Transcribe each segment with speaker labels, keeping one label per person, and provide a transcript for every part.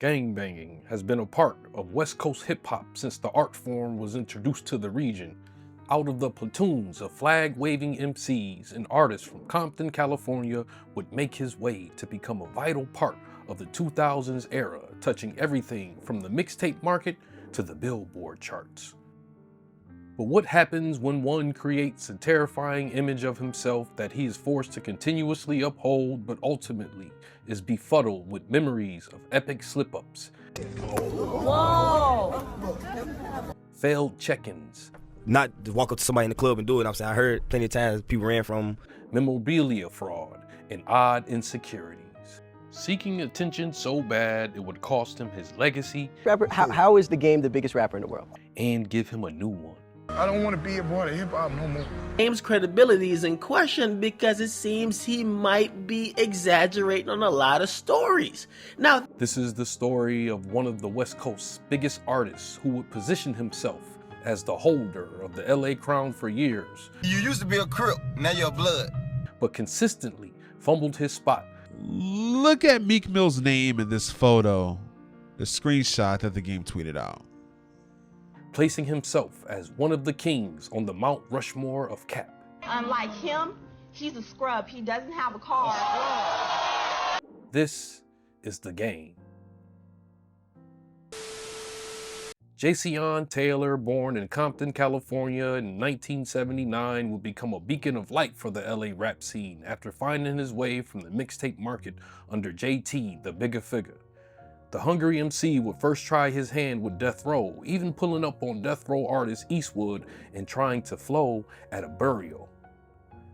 Speaker 1: Gangbanging has been a part of West Coast hip-hop since the art form was introduced to the region. Out of the platoons of flag-waving MCs and artists from Compton, California would make his way to become a vital part of the 2000s era, touching everything from the mixtape market to the Billboard charts. But what happens when one creates a terrifying image of himself that he is forced to continuously uphold, but ultimately is befuddled with memories of epic slip-ups, failed check-ins,
Speaker 2: not to walk up to somebody in the club and do it. I'm saying I heard plenty of times people ran from
Speaker 1: memorabilia fraud, and odd insecurities. Seeking attention so bad it would cost him his legacy.
Speaker 3: Rapper, how is The Game the biggest rapper in the world?
Speaker 1: And give him a new one.
Speaker 4: I don't want to be a part of hip-hop no more.
Speaker 5: Game's credibility is in question because it seems he might be exaggerating on a lot of stories. Now,
Speaker 1: this is the story of one of the West Coast's biggest artists who would position himself as the holder of the LA crown for years.
Speaker 4: You used to be a Crip, now you're a Blood.
Speaker 1: But consistently fumbled his spot.
Speaker 6: Look at Meek Mill's name in this photo, the screenshot that The Game tweeted out.
Speaker 1: Placing himself as one of the kings on the Mount Rushmore of cap.
Speaker 7: Unlike him, he's a scrub. He doesn't have a car.
Speaker 1: This is The Game. Jayceon Taylor, born in Compton, California in 1979, would become a beacon of light for the LA rap scene after finding his way from the mixtape market under JT, the bigger figure. The hungry MC would first try his hand with Death Row, even pulling up on Death Row artist Eastwood and trying to flow at a burial.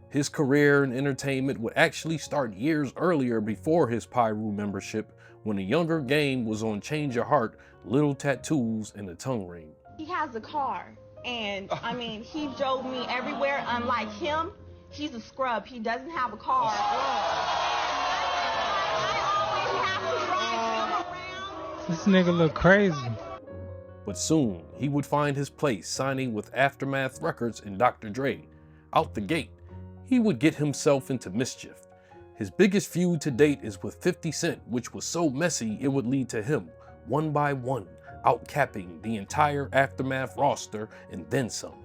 Speaker 1: His career in entertainment would actually start years earlier before his Pyru membership, when a younger Game was on Change Your Heart, Little Tattoos, and a Tongue Ring.
Speaker 7: He has a car, and I mean, he drove me everywhere. Unlike him, he's a scrub. He doesn't have a car.
Speaker 8: This nigga look crazy.
Speaker 1: But soon, he would find his place signing with Aftermath Records and Dr. Dre. Out the gate, he would get himself into mischief. His biggest feud to date is with 50 Cent, which was so messy it would lead to him, one by one, outcapping the entire Aftermath roster and then some.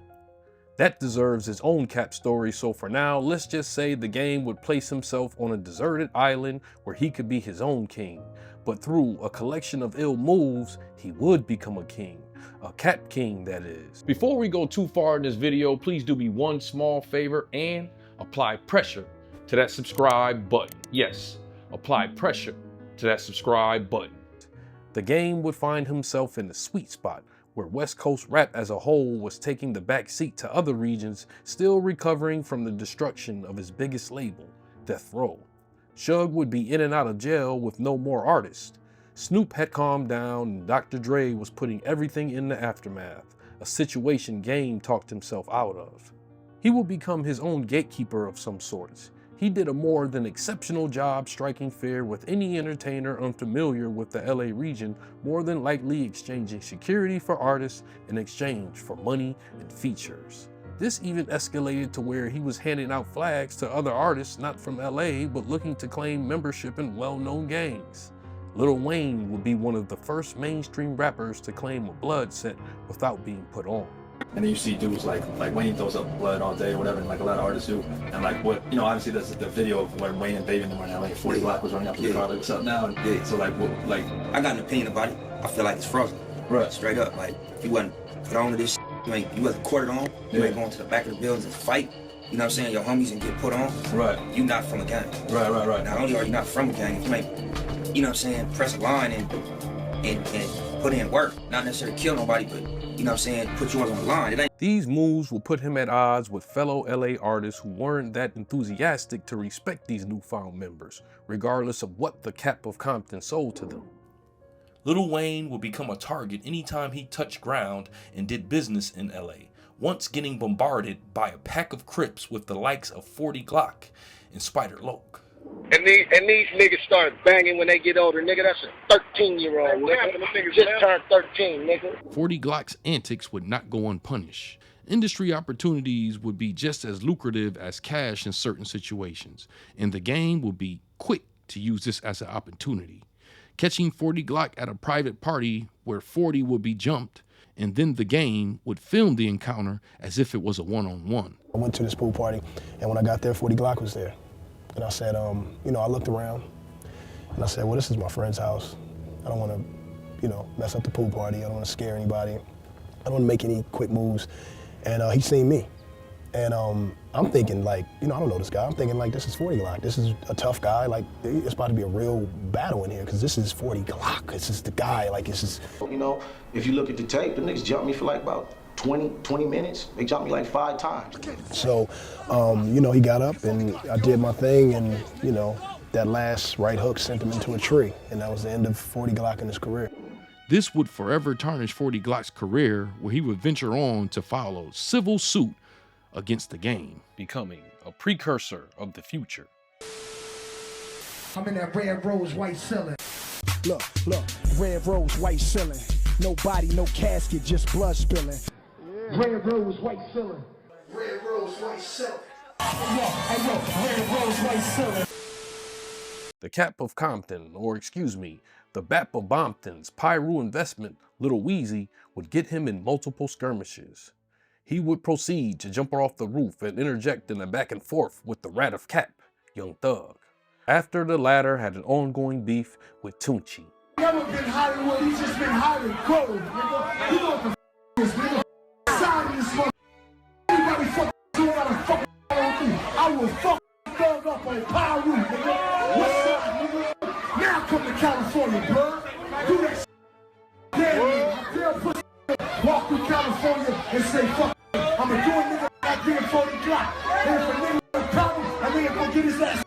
Speaker 1: That deserves his own cap story, so for now, let's just say The Game would place himself on a deserted island where he could be his own king. But through a collection of ill moves, he would become a king. A cap king, that is. Before we go too far in this video, please do me one small favor and apply pressure to that subscribe button. Yes, apply pressure to that subscribe button. The Game would find himself in the sweet spot where West Coast rap as a whole was taking the back seat to other regions, still recovering from the destruction of his biggest label, Death Row. Suge would be in and out of jail with no more artists. Snoop had calmed down and Dr. Dre was putting everything in the aftermath, a situation Game talked himself out of. He would become his own gatekeeper of some sorts. He did a more than exceptional job striking fair with any entertainer unfamiliar with the LA region, more than likely exchanging security for artists in exchange for money and features. This even escalated to where he was handing out flags to other artists not from LA but looking to claim membership in well-known gangs. Lil Wayne would be one of the first mainstream rappers to claim a blood set without being put on.
Speaker 9: And then you see dudes like Wayne throws up blood all day or whatever, and like a lot of artists do. And like what, you know, obviously there's the video of when Wayne and Baby were in LA, 40 Glocc was running up to the car, like, what's up now? And yeah, so like, what, like,
Speaker 2: I got an opinion about it. I feel like it's fraudulent.
Speaker 9: Right.
Speaker 2: Straight up, like, if you wasn't put on to this shit, you wasn't courted on, you ain't going to the back of the buildings and fight, you know what I'm saying, your homies and get put on.
Speaker 9: Right.
Speaker 2: You not from a gang.
Speaker 9: Right.
Speaker 2: Not only are you not from a gang, if you ain't, you know what I'm saying, press a line and put in work. Not necessarily kill nobody, but, you know what I'm saying, put yours on the line.
Speaker 1: These moves will put him at odds with fellow LA artists who weren't that enthusiastic to respect these newfound members, regardless of what the cap of Compton sold to them. Lil Wayne would become a target anytime he touched ground and did business in LA, once getting bombarded by a pack of Crips with the likes of 40 Glocc and Spider Loc.
Speaker 10: And these niggas start banging when they get older, nigga. That's a 13-year-old, nigga. Just turned 13, nigga.
Speaker 1: 40 Glock's antics would not go unpunished. Industry opportunities would be just as lucrative as cash in certain situations, and The Game would be quick to use this as an opportunity. catching 40 Glocc at a private party where 40 would be jumped, and then the game would film the encounter as if it was a one-on-one.
Speaker 11: I went to this pool party, and when I got there, 40 Glocc was there. And I said, you know, I looked around, and I said, well, this is my friend's house. I don't want to, you know, mess up the pool party. I don't want to scare anybody. I don't want to make any quick moves. And he seen me. And I'm thinking, like, you know, I don't know this guy. I'm thinking, like, this is 40 Glocc. This is a tough guy. Like, it's about to be a real battle in here, because this is 40 Glocc. This is the guy. Like, this is...
Speaker 12: You know, if you look at the tape, the niggas jumped me for like about 20 minutes. They jumped me like 5 times.
Speaker 11: So, you know, he got up, and I did my thing, and, you know, that last right hook sent him into a tree, and that was the end of 40 Glocc in his career.
Speaker 1: This would forever tarnish 40 Glock's career, where he would venture on to file a civil suit against the game, becoming a precursor of the future.
Speaker 13: I'm in that red rose white ceiling.
Speaker 11: Look, red rose white ceiling. No body, no casket, just blood spilling.
Speaker 13: Yeah. Red rose white ceiling. Red rose white ceiling. Red rose white ceiling.
Speaker 1: The Cap of Compton, or excuse me, the Bap of Bompton's Pyru investment, Lil Weezy, would get him in multiple skirmishes. He would proceed to jump her off the roof and interject in a back and forth with the Rat of Cap, Young Thug, after the latter had an ongoing beef with Tunchi.
Speaker 13: Never been Hollywood, he's just been Hollywood gold, nigga. You know what the is, nigga. Sign this mother. Anybody fuck doing out of fucking I will fuck Thug up on Pyru, nigga. What's up, nigga? Now come to California, bro. Do that shit. Yeah, tell pussy walk through California and say fuck. I'ma do a nigga like being 40 Glocc. And if a nigga got a problem, a nigga gonna get his ass.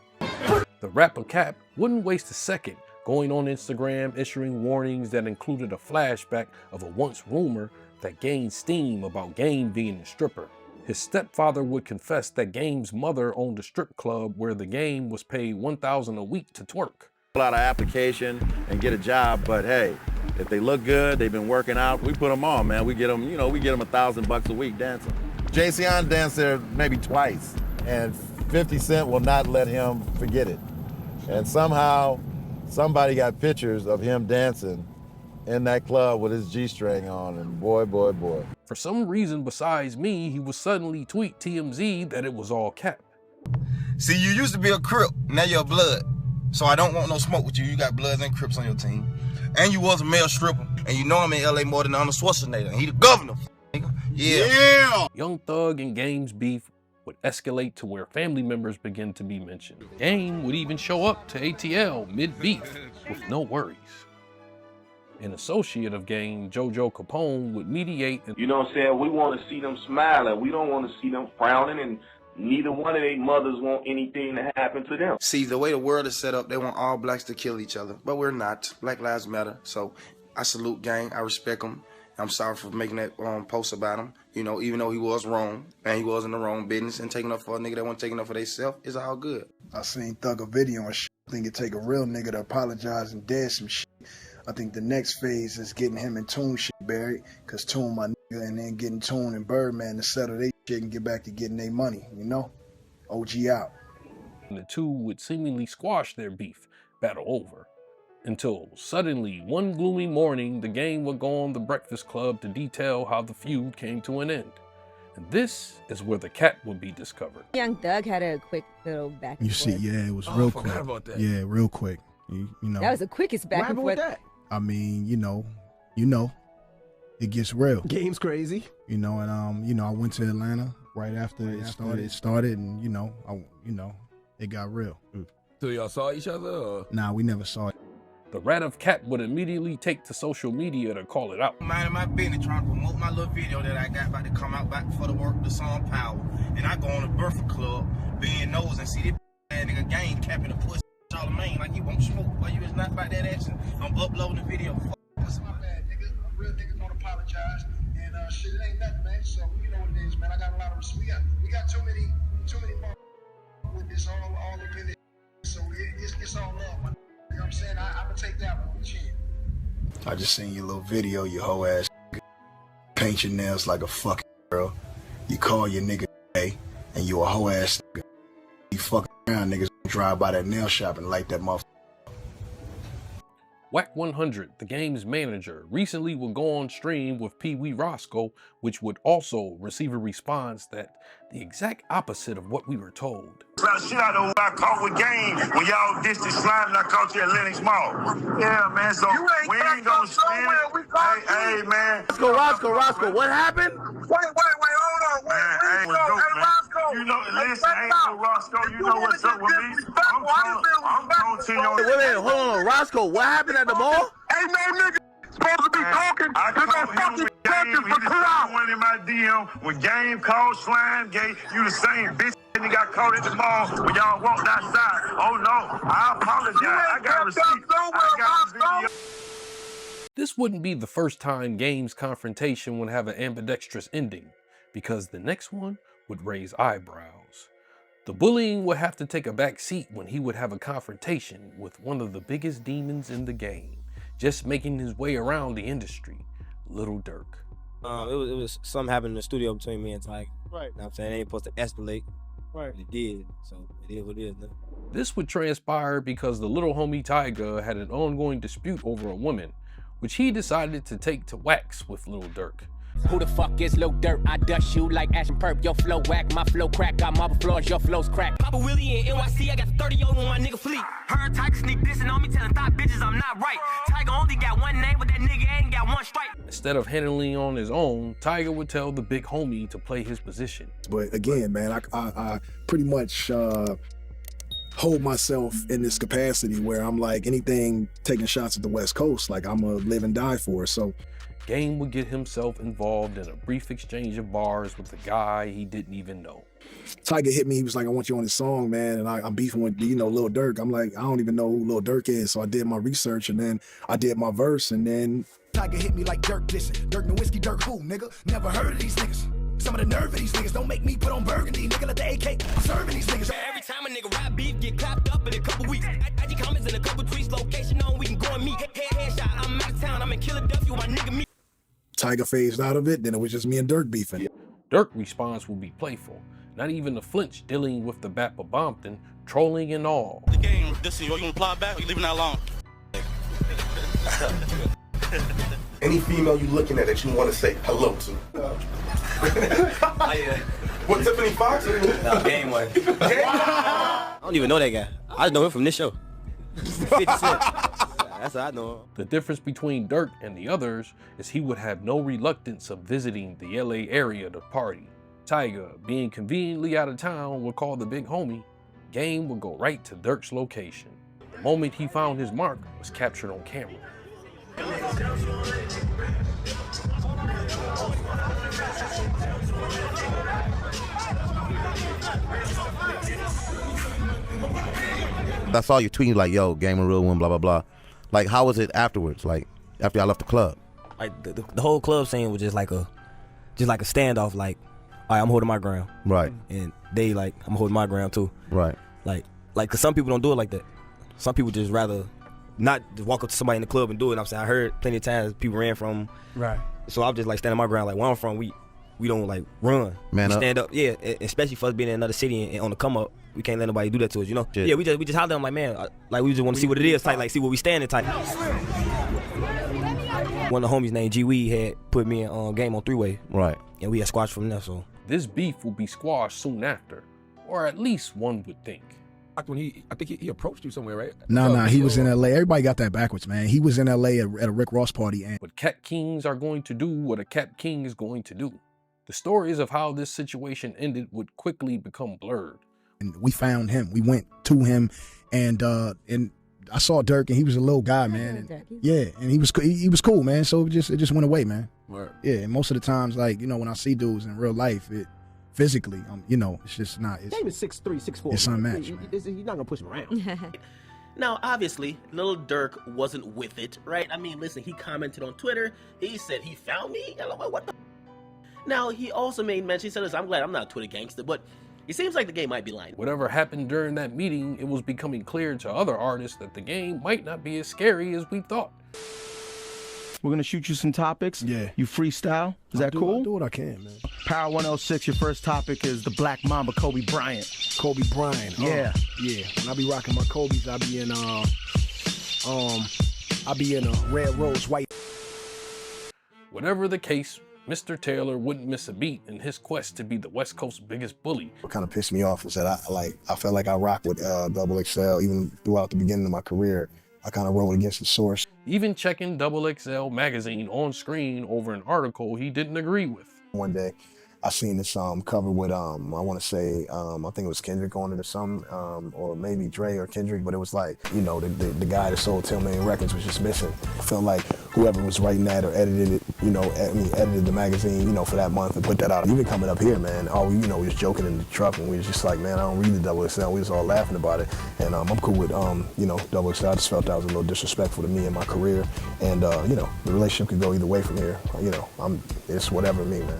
Speaker 1: The rapper Cap wouldn't waste a second going on Instagram issuing warnings that included a flashback of a once rumor that gained steam about Game being a stripper. His stepfather would confess that Game's mother owned a strip club where the Game was paid $1,000 a week to twerk.
Speaker 14: Fill out an application and get a job, but hey, if they look good, they've been working out, we put them on, man. We get them, you know, we get them $1,000 a week dancing. JCon danced there maybe twice, and 50 Cent will not let him forget it. And somehow, somebody got pictures of him dancing in that club with his G-string on, and boy, boy, boy.
Speaker 1: For some reason besides me, he would suddenly tweet TMZ that it was all Cap.
Speaker 4: See, you used to be a Crip, now you're a Blood. So I don't want no smoke with you. You got Bloods and Crips on your team. And you was a male stripper. And you know I'm in LA more than Arnold Schwarzenegger. And he the governor, nigga. Yeah.
Speaker 1: Young Thug and Game's beef would escalate to where family members begin to be mentioned. Game would even show up to ATL mid-beef with no worries. An associate of Game, JoJo Capone, would mediate.
Speaker 15: You know what I'm saying? We want to see them smiling. We don't want to see them frowning, and neither one of their mothers want anything to happen to them.
Speaker 2: See, the way the world is set up, they want all blacks to kill each other, but we're not. Black lives matter. So I salute Gang. I respect him. I'm sorry for making that post about him. You know, even though he was wrong, and he was in the wrong business, and taking up for a nigga that wasn't taking up for themselves, it's all good.
Speaker 11: I seen Thug a video and shit. I think it take a real nigga to apologize and dead some shit. I think the next phase is getting him and Tune shit buried, cause Tune my nigga, and then getting Tune and Birdman to settle their shit and get back to getting their money, you know? OG out.
Speaker 1: And the two would seemingly squash their beef, battle over. Until suddenly, one gloomy morning, the Game would go on The Breakfast Club to detail how the feud came to an end. And this is where the Cap would be discovered.
Speaker 16: Young Thug had a quick little back and
Speaker 11: You see,
Speaker 16: forth.
Speaker 11: yeah, it was real quick.
Speaker 4: About that.
Speaker 11: Yeah, real quick. You know.
Speaker 16: That was the quickest back and forth.
Speaker 11: I mean, you know, it gets real.
Speaker 3: Game's crazy.
Speaker 11: You know, and I went to Atlanta right after it started, and it got real.
Speaker 4: So y'all saw each other? Or?
Speaker 11: Nah, we never saw it.
Speaker 1: The Rat of Cap would immediately take to social media to call it out.
Speaker 2: Minding my business, trying to promote my little video that I got about to come out back for the work, the song Power. And I go on the Birthday Club, being nose and see this nigga Game capping the pussy Charlemagne like he won't smoke. Why you is not about that action? I'm uploading the video.
Speaker 13: That's my bad, nigga. A real nigga gonna apologize. And shit, it ain't nothing, man. So you know what it is, man. I got a lot of respect. We got too many with this all up in it. So it's all love, man. You know what I'm saying? I'm gonna take that one on the chin.
Speaker 11: I just seen your little video, you hoe ass. Paint your nails like a fucking girl. You call your nigga gay, and you a hoe ass nigga. You fucking around niggas drive by that nail shop and light that motherfucker.
Speaker 1: Wack 100, the game's manager, recently would go on stream with Pee Wee Roscoe, which would also receive a response that the exact opposite of what we were told.
Speaker 17: Slap shit out of who I caught with game when y'all dissed the slime and I caught you at Lennox Mall. Yeah, man, so we ain't gonna stand. Hey, man.
Speaker 5: Roscoe, what happened?
Speaker 17: Wait, hold on. Hey, Roscoe. You know, listen, ain't no Roscoe. You know what's up with me. I'm going to your...
Speaker 5: Wait a minute, hold on, Roscoe, what happened at the mall?
Speaker 17: Ain't no nigga supposed to be talking. I called him with game. He the same one in my DM. When game called Slime Gate, you the same bitch. And he got caught at the mall when y'all walked outside. Oh no, I apologize. I got receipts. I got video.
Speaker 1: This wouldn't be the first time Game's confrontation would have an ambidextrous ending, because the next one would raise eyebrows. The bullying would have to take a back seat when he would have a confrontation with one of the biggest demons in the game, just making his way around the industry, Lil Durk.
Speaker 18: It was something happened in the studio between me and Tyga.
Speaker 19: Right.
Speaker 18: You know what I'm saying? It ain't supposed to escalate.
Speaker 19: Right.
Speaker 18: But it did, so it is what it is now.
Speaker 1: This would transpire because the little homie Tyga had an ongoing dispute over a woman, which he decided to take to wax with Lil Durk.
Speaker 20: Who the fuck is Lil Durk? I dust you like ash and perp. Your flow whack, my flow crack. Got marble floors, your flow's crack. Papa Willie and NYC, I got 30 on my nigga fleet. Heard Tyga sneak dissing on me, telling thought bitches I'm not right. Tyga only got one name, but that nigga ain't got one stripe.
Speaker 1: Instead of handling on his own, Tyga would tell the big homie to play his position.
Speaker 11: But again, man, I pretty much hold myself in this capacity where I'm like, anything taking shots at the West Coast, like I'm gonna live and die for it. So
Speaker 1: Game would get himself involved in a brief exchange of bars with a guy he didn't even know.
Speaker 11: Tyga hit me, he was like, I want you on this song, man, and I'm beefing with, Lil Durk. I'm like, I don't even know who Lil Durk is, so I did my research, and then I did my verse, and then
Speaker 13: Tyga hit me like Durk dissing. Durk no whiskey, Durk who, nigga? Never heard of these niggas. Some of the nerve of these niggas don't make me put on burgundy. Nigga, let the AK serving these niggas.
Speaker 20: Every time a nigga rap beef get clapped up in a couple weeks. IG comments in a couple tweets, location on, we can go and meet. Headshot, I'm out of town, I'm in Philadelphia with my nigga me.
Speaker 11: Tyga phased out of it, then it was just me and Durk beefing.
Speaker 1: Durk's response will be playful, not even a flinch dealing with the Bap of Bompton, trolling and all.
Speaker 21: The game, this you want to apply back or you leaving that alone?
Speaker 22: Any female you looking at that you want to say hello to? What, Tiffany Fox?
Speaker 18: No, Game one. I don't even know that guy. I just know him from this show. 50 Cent. That's how I know him.
Speaker 1: The difference between Durk and the others is he would have no reluctance of visiting the LA area to party. Tyga, being conveniently out of town, would call the big homie. Game would go right to Durk's location. The moment he found his mark was captured on camera.
Speaker 14: I saw you tweeting like, yo, Game a real one, blah, blah, blah. Like, how was it afterwards? Like, after I left the club?
Speaker 18: Like, the whole club scene was just like a standoff. Like, all right, I'm holding my ground.
Speaker 14: Right.
Speaker 18: And they like, I'm holding my ground too.
Speaker 14: Right.
Speaker 18: Like, cause some people don't do it like that. Some people just rather not just walk up to somebody in the club and do it. I'm saying I heard plenty of times people ran from.
Speaker 19: Right.
Speaker 18: So I'm just like standing my ground. Like where I'm from, we don't like run.
Speaker 14: Man
Speaker 18: we
Speaker 14: up.
Speaker 18: stand up. Yeah, especially for us being in another city and on the come up. We can't let nobody do that to us, you know?
Speaker 14: Shit.
Speaker 18: Yeah, we just holler at them like, man, like we just want to see what it is type, like see what we standing type. One of the homies named G Weed had put me in Game on 3-way.
Speaker 14: Right.
Speaker 18: And we had squashed from there, so.
Speaker 1: This beef will be squashed soon after, or at least one would think.
Speaker 19: When I think he approached you somewhere, right?
Speaker 11: No, he was in LA. Everybody got that backwards, man. He was in LA at a Rick Ross party. And
Speaker 1: But Cat Kings are going to do what a Cat King is going to do. The stories of how this situation ended would quickly become blurred.
Speaker 11: And we found him. We went to him, and I saw Durk, and he was a little guy, man. And, yeah, and he was cool, man. So it just went away, man.
Speaker 19: Right.
Speaker 11: Yeah, and most of the times, like when I see dudes in real life, physically, it's just not.
Speaker 19: Game is 6'3", 6'4".
Speaker 11: It's unmatched.
Speaker 19: You're not gonna push him around.
Speaker 5: Now, obviously, Lil Durk wasn't with it, right? I mean, listen, he commented on Twitter. He said he found me. What the? Now, he also made mention. He said, "Listen, I'm glad I'm not a Twitter gangster, but." It seems like the game might be lying.
Speaker 1: Whatever happened during that meeting, it was becoming clear to other artists that the game might not be as scary as we thought.
Speaker 23: We're gonna shoot you some topics.
Speaker 11: Yeah.
Speaker 23: You freestyle. Is that cool?
Speaker 11: I'll do what I can, man.
Speaker 23: Power 106, your first topic is the Black Mamba, Kobe Bryant.
Speaker 11: Kobe Bryant.
Speaker 23: Yeah.
Speaker 11: Yeah. When I be rocking my Kobe's, I be in I be in a red rose, white.
Speaker 1: Whatever the case, Mr. Taylor wouldn't miss a beat in his quest to be the West Coast's biggest bully.
Speaker 11: What kind of pissed me off is that I felt like I rocked with XXL even throughout the beginning of my career. I kind of rode against the source.
Speaker 1: Even checking XXL magazine on screen over an article he didn't agree with.
Speaker 11: One day, I seen this cover with I want to say I think it was Kendrick on it or something, or maybe Dre or Kendrick, but it was like, you know, the guy that sold 10 million records was just missing. I felt like whoever was writing that or edited it, you know, edited the magazine, you know, for that month and put that out. Even coming up here, man, we was joking in the truck and we was just like, man, I don't read the XXL. We was all laughing about it, and I'm cool with you know, XXL. I just felt that was a little disrespectful to me and my career, and you know, the relationship could go either way from here. You know, it's whatever to me, man.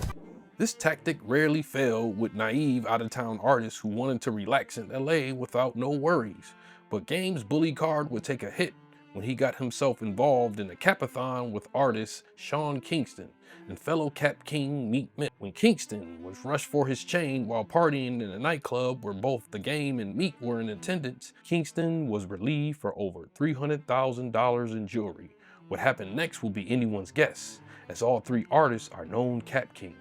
Speaker 1: This tactic rarely failed with naive out-of-town artists who wanted to relax in LA without no worries. But Game's bully card would take a hit when he got himself involved in a capathon with artist Sean Kingston and fellow Cap King Meek Mill. When Kingston was rushed for his chain while partying in a nightclub where both the Game and Meek were in attendance, Kingston was relieved for over $300,000 in jewelry. What happened next will be anyone's guess, as all three artists are known Cap Kings.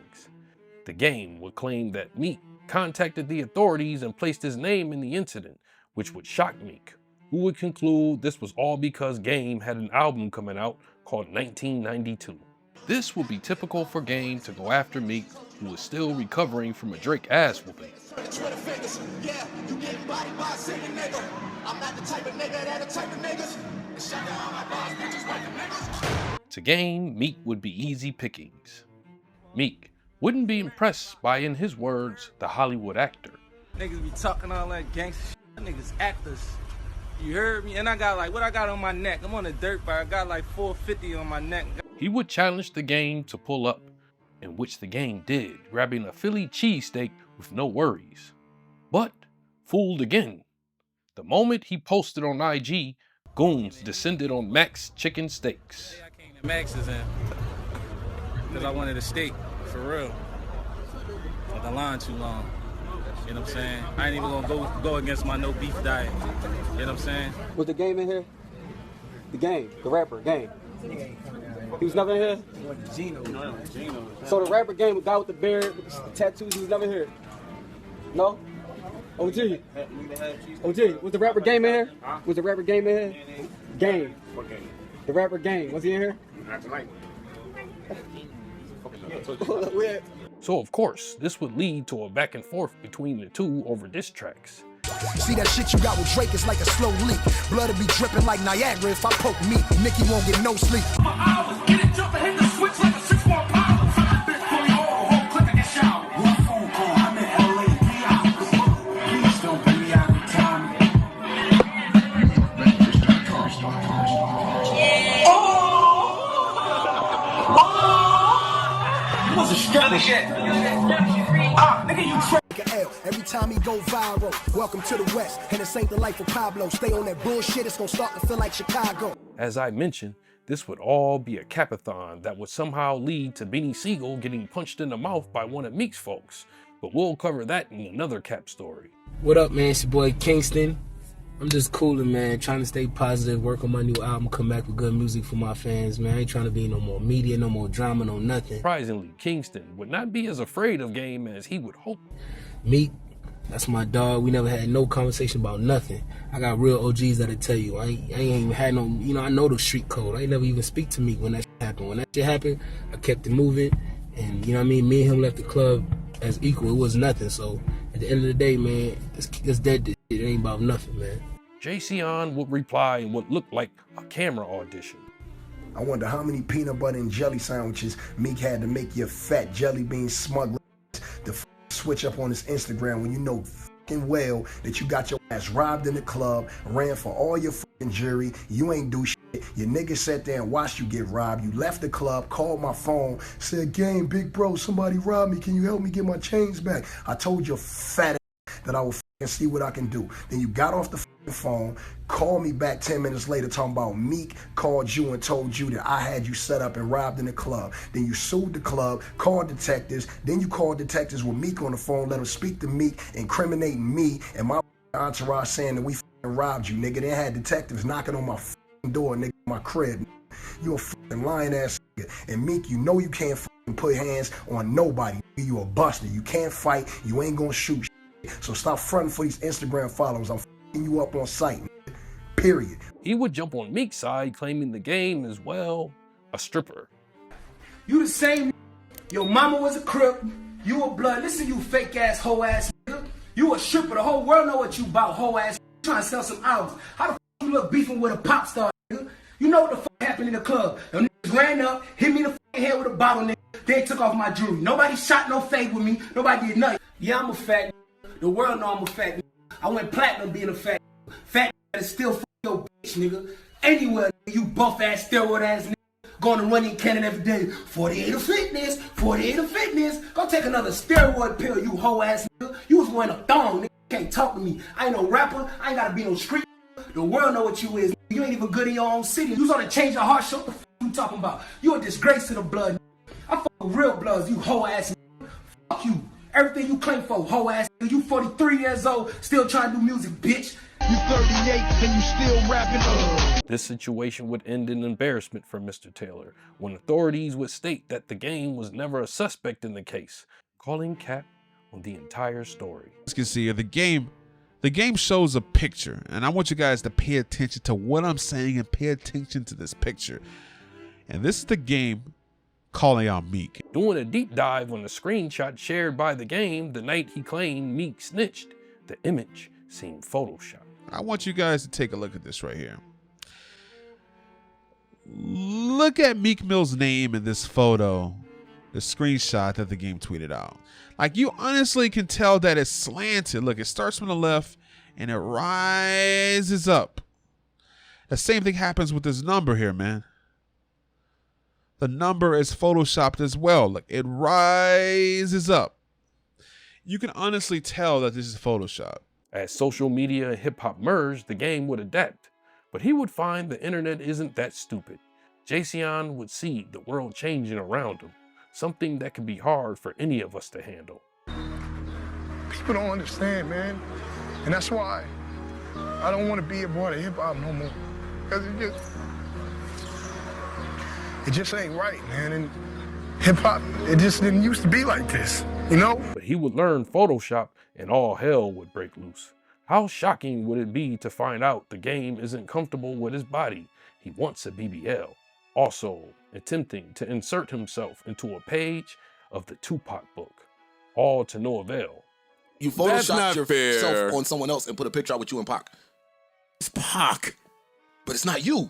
Speaker 1: The Game would claim that Meek contacted the authorities and placed his name in the incident, which would shock Meek, who would conclude this was all because Game had an album coming out called 1992. This would be typical for Game to go after Meek, who was still recovering from a Drake ass whooping. To Game, Meek would be easy pickings. Meek wouldn't be impressed by, in his words, the Hollywood actor.
Speaker 6: Niggas be talking all that gangster shit. Niggas actors. You heard me? And I got like, what I got on my neck? I'm on a dirt bike. I got like 450 on my neck.
Speaker 1: He would challenge the Game to pull up, in which the Game did, grabbing a Philly cheesesteak with no worries. But, fooled again. The moment he posted on IG, goons descended on Mac's chicken steaks.
Speaker 6: Max is in. Because I wanted a steak. For real. But the line too long. You know what I'm saying? I ain't even gonna go against my no beef diet. You know what I'm saying?
Speaker 7: Was the Game in here? The Game, the rapper, Game. He was never in here? Gino. So the rapper Game, the guy with the beard, with the tattoos, he was never here? No? OG, was the rapper Game in here? Was the rapper Game in here? Game. What Game? The rapper Game, was he in here? Not tonight.
Speaker 1: So of course, this would lead to a back and forth between the two over diss tracks.
Speaker 13: See that shit you got with Drake is like a slow leak. Blood'll be dripping like Niagara if I poke me. Nicki won't get no sleep. I'm an hour, get it jumping, hit the switch like a 6-4 power. Bitch, pull you over, home, click and shower. One phone call, I'm in LA, please don't bring me out of time. Was a struggle shit. Nigga, you every time he go viral. Welcome to the West, and this ain't the life of Pablo. Stay on that bullshit, it's gonna start to feel like Chicago.
Speaker 1: As I mentioned, this would all be a capathon that would somehow lead to Beanie Siegel getting punched in the mouth by one of Meek's folks. But we'll cover that in another Cap story.
Speaker 8: What up, man? It's your boy Kingston. I'm just cooling, man, trying to stay positive, work on my new album, come back with good music for my fans, man. I ain't trying to be no more media, no more drama, no nothing.
Speaker 1: Surprisingly, Kingston would not be as afraid of Game as he would hope.
Speaker 8: Meek, that's my dog. We never had no conversation about nothing. I got real OGs that'll tell you. I ain't even had no, you know, I know the street code. I ain't never even speak to Meek when that shit happened. When that shit happened, I kept it moving, and you know what I mean? Me and him left the club as equal. It was nothing, so at the end of the day, man, it's dead. It ain't about nothing, man.
Speaker 1: Jayceon would reply in what looked like a camera audition.
Speaker 11: I wonder how many peanut butter and jelly sandwiches Meek had to make your fat jelly bean smuggler to switch up on his Instagram when you know fucking well that you got your ass robbed in the club, ran for all your fucking jewelry, you ain't do shit. Your nigga sat there and watched you get robbed. You left the club, called my phone, said, "Game, big bro, somebody robbed me. Can you help me get my chains back?" I told your fat ass that I will fucking see what I can do. Then you got off the phone, called me back 10 minutes later talking about Meek called you and told you that I had you set up and robbed in the club. Then you sued the club, called detectives, then you called detectives with Meek on the phone, let them speak to Meek, incriminating me and my entourage saying that we robbed you, nigga. Then had detectives knocking on my door, nigga. my crib. You a fucking lying ass nigga. And Meek, you know you can't fucking put hands on nobody. You a buster. You can't fight. You ain't gonna shoot shit. So stop fronting for these Instagram followers. I'm fucking you up on sight. Period.
Speaker 1: He would jump on Meek's side, claiming the game is, well, a stripper.
Speaker 8: You the same. Your mama was a crip. You a blood. Listen, you fake ass, hoe ass nigga. You a stripper. The whole world know what you about, hoe ass. Trying to sell some albums. How the fuck you look beefing with a pop star, nigga? You know what the fuck happened in the club. Them niggas ran up, hit me in the fucking head with a bottle, nigga. They took off my jewelry. Nobody shot no fade with me. Nobody did nothing. Yeah, I'm a fat nigga. The world know I'm a fat nigga. I went platinum being a fat nigga. Fat nigga is still fucking your bitch, nigga. Anywhere, nigga, you buff ass, steroid ass nigga. Going to running Canada every day. 48 of fitness, 48 of fitness. Go take another steroid pill, you hoe ass nigga. You was wearing a thong, nigga. You can't talk to me. I ain't no rapper. I ain't gotta be no street. The world know what you is. You ain't even good in your own city. You was on a change of heart show. What the fuck you talking about? You a disgrace to the blood. I fuck with real bloods, you hoe ass nigga. Fuck you. Everything you claim for, hoe ass nigga. You 43 years old, still trying to do music, bitch. You 38 and you still rapping.
Speaker 1: This situation would end in embarrassment for Mr. Taylor, when authorities would state that the game was never a suspect in the case, calling cap on the entire story.
Speaker 9: As you can see here, the game shows a picture, and I want you guys to pay attention to what I'm saying and pay attention to this picture. And this is the game calling out Meek.
Speaker 1: Doing a deep dive on the screenshot shared by the game the night he claimed Meek snitched, the image seemed photoshopped.
Speaker 9: I want you guys to take a look at this right here. Look at Meek Mill's name in this photo, the screenshot that the game tweeted out. Like, you honestly can tell that it's slanted. Look, it starts from the left and it rises up. The same thing happens with this number here, man. The number is photoshopped as well. Look, it rises up. You can honestly tell that this is Photoshop.
Speaker 1: As social media and hip-hop merged, the game would adapt. But he would find the internet isn't that stupid. Jayceon would see the world changing around him, something that could be hard for any of us to handle.
Speaker 13: People don't understand, man. And that's why I don't want to be a part of hip-hop no more. Because it just ain't right, man. And hip-hop, it just didn't used to be like this, you know?
Speaker 1: But he would learn Photoshop and all hell would break loose. How shocking would it be to find out the game isn't comfortable with his body? He wants a BBL. Also attempting to insert himself into a page of the Tupac book, all to no avail.
Speaker 10: You photoshopped yourself on someone else and put a picture out with you and Pac. It's Pac, but it's not you.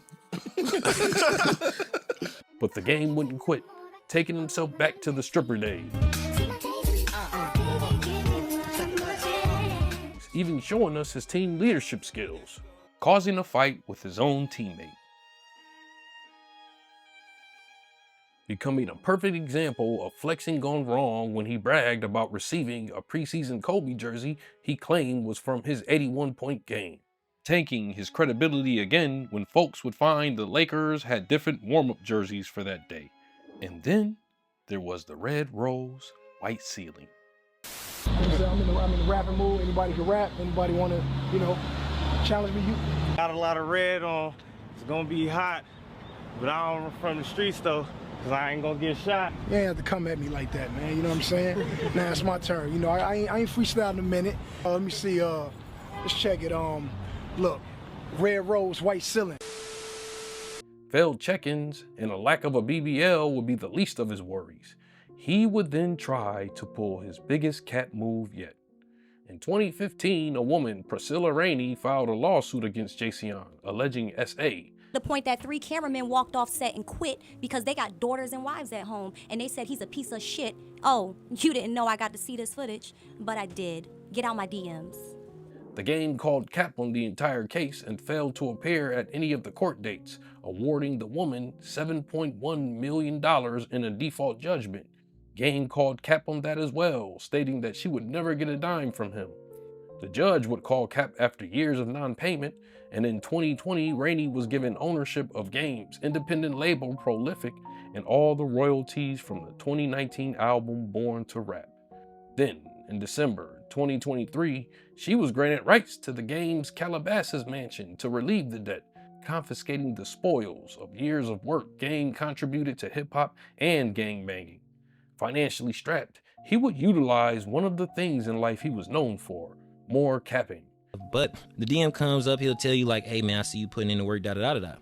Speaker 1: But the game wouldn't quit, taking himself back to the stripper days. Even showing us his team leadership skills, causing a fight with his own teammate. Becoming a perfect example of flexing gone wrong when he bragged about receiving a preseason Kobe jersey he claimed was from his 81-point game. Tanking his credibility again when folks would find the Lakers had different warm-up jerseys for that day. And then there was the red rose, white ceiling.
Speaker 12: I'm in the rapping mood. Anybody can rap. Anybody want to, challenge me? You
Speaker 24: got a lot of red on. It's gonna be hot, but I don't from the streets though, cause I ain't gonna get shot.
Speaker 12: You ain't have to come at me like that, man. You know what I'm saying? Now it's my turn. I ain't freestyling in a minute. Let me see. Let's check it. Look, red rose, white ceiling.
Speaker 1: Failed check-ins and a lack of a BBL would be the least of his worries. He would then try to pull his biggest cat move yet. In 2015, a woman, Priscilla Rainey, filed a lawsuit against Jayceon, alleging SA.
Speaker 25: The point that 3 cameramen walked off set and quit because they got daughters and wives at home, and they said he's a piece of shit. Oh, you didn't know I got to see this footage, but I did. Get out my DMs.
Speaker 1: The game called cap on the entire case and failed to appear at any of the court dates, awarding the woman $7.1 million in a default judgment. Game called cap on that as well, stating that she would never get a dime from him. The judge would call cap after years of non-payment, and in 2020, Rainey was given ownership of Game's independent label Prolific and all the royalties from the 2019 album Born to Rap. Then, in December 2023, she was granted rights to the Game's Calabasas mansion to relieve the debt, confiscating the spoils of years of work Gang contributed to hip-hop and gangbanging. Financially strapped, he would utilize one of the things in life he was known for, more capping.
Speaker 2: But the DM comes up, he'll tell you like, hey man, I see you putting in the work, da-da-da-da-da.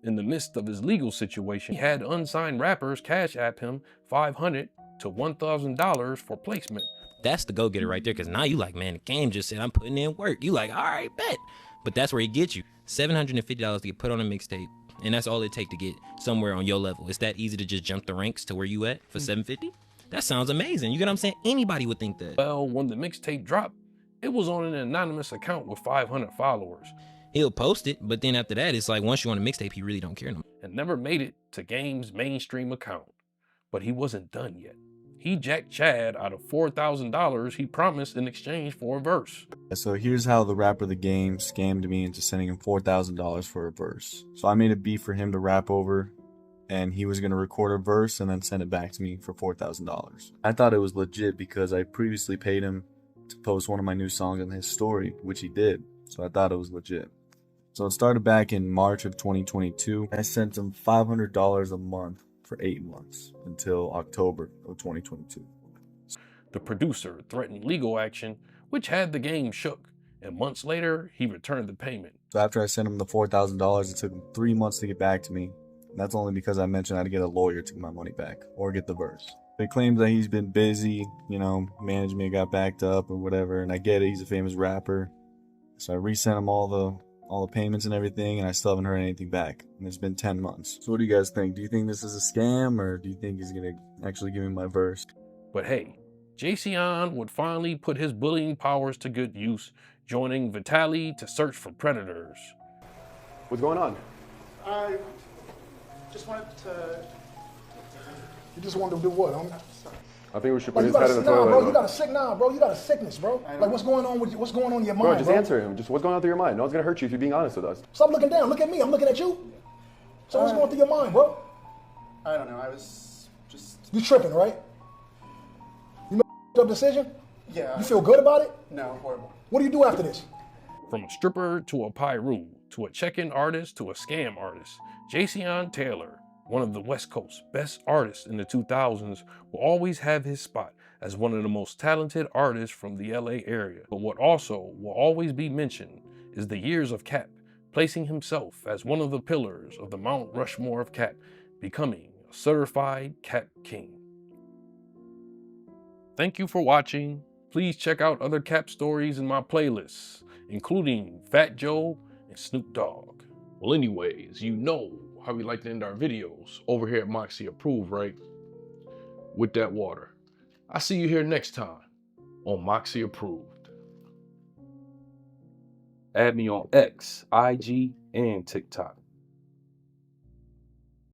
Speaker 1: In the midst of his legal situation, he had unsigned rappers cash app him $500 to $1,000 for placement.
Speaker 2: That's the go-getter right there, because now you like, man, the game just said I'm putting in work. You like, all right, bet. But that's where he gets you. $750 to get put on a mixtape, and that's all it take to get somewhere on your level. It's that easy to just jump the ranks to where you at for $750? That sounds amazing. You get what I'm saying? Anybody would think that.
Speaker 1: Well, when the mixtape dropped, it was on an anonymous account with 500 followers.
Speaker 2: He'll post it, but then after that, it's like once you're on a mixtape, he really don't care no more.
Speaker 1: And never made it to Game's mainstream account. But he wasn't done yet. He jacked Chad out of $4,000 he promised in exchange for a verse.
Speaker 3: So here's how the rapper The Game scammed me into sending him $4,000 for a verse. So I made a beat for him to rap over, and he was going to record a verse and then send it back to me for $4,000. I thought it was legit because I previously paid him to post one of my new songs on his story, which he did. So I thought it was legit. So it started back in March of 2022. I sent him $500 a month for 8 months until October of 2022.
Speaker 1: The producer threatened legal action, which had the Game shook, and months later, he returned the payment.
Speaker 3: So after I sent him the $4,000, it took him 3 months to get back to me. And that's only because I mentioned I had to get a lawyer to get my money back or get the verse. They claim that he's been busy, you know, management got backed up or whatever, and I get it, he's a famous rapper. So I resent him all the payments and everything, and I still haven't heard anything back. And it's been 10 months. So what do you guys think? Do you think this is a scam, or do you think he's gonna actually give me my verse?
Speaker 1: But hey, Jayceon would finally put his bullying powers to good use, joining Vitaly to search for predators.
Speaker 4: What's going on?
Speaker 12: I just wanted to... You just wanted to do what?
Speaker 4: I think we should
Speaker 12: Like,
Speaker 4: put his head in the toilet.
Speaker 12: bro, you got a bro. You got a sickness, bro. Like, what's going on in your mind,
Speaker 4: Bro, just answer him. Just what's going on through your mind? No one's gonna hurt you if you're being honest with us.
Speaker 12: Stop looking down. Look at me. I'm looking at you. So what's going through your mind, bro?
Speaker 15: I don't know. I was just...
Speaker 12: You tripping, right? You made a decision?
Speaker 15: Yeah.
Speaker 12: You feel good about it?
Speaker 15: No, horrible.
Speaker 12: What do you do after this?
Speaker 1: From a stripper to a pyro, to a check-in artist to a scam artist, Jayceon Taylor, one of the West Coast's best artists in the 2000s, will always have his spot as one of the most talented artists from the LA area. But what also will always be mentioned is the years of Cap, placing himself as one of the pillars of the Mount Rushmore of Cap, becoming a certified Cap King. Thank you for watching. Please check out other Cap stories in my playlists, including Fat Joe and Snoop Dogg. Well anyways, you know how we like to end our videos over here at Moxie Approved, right? With that water. I'll see you here next time on Moxie Approved. Add me on X, IG, and TikTok.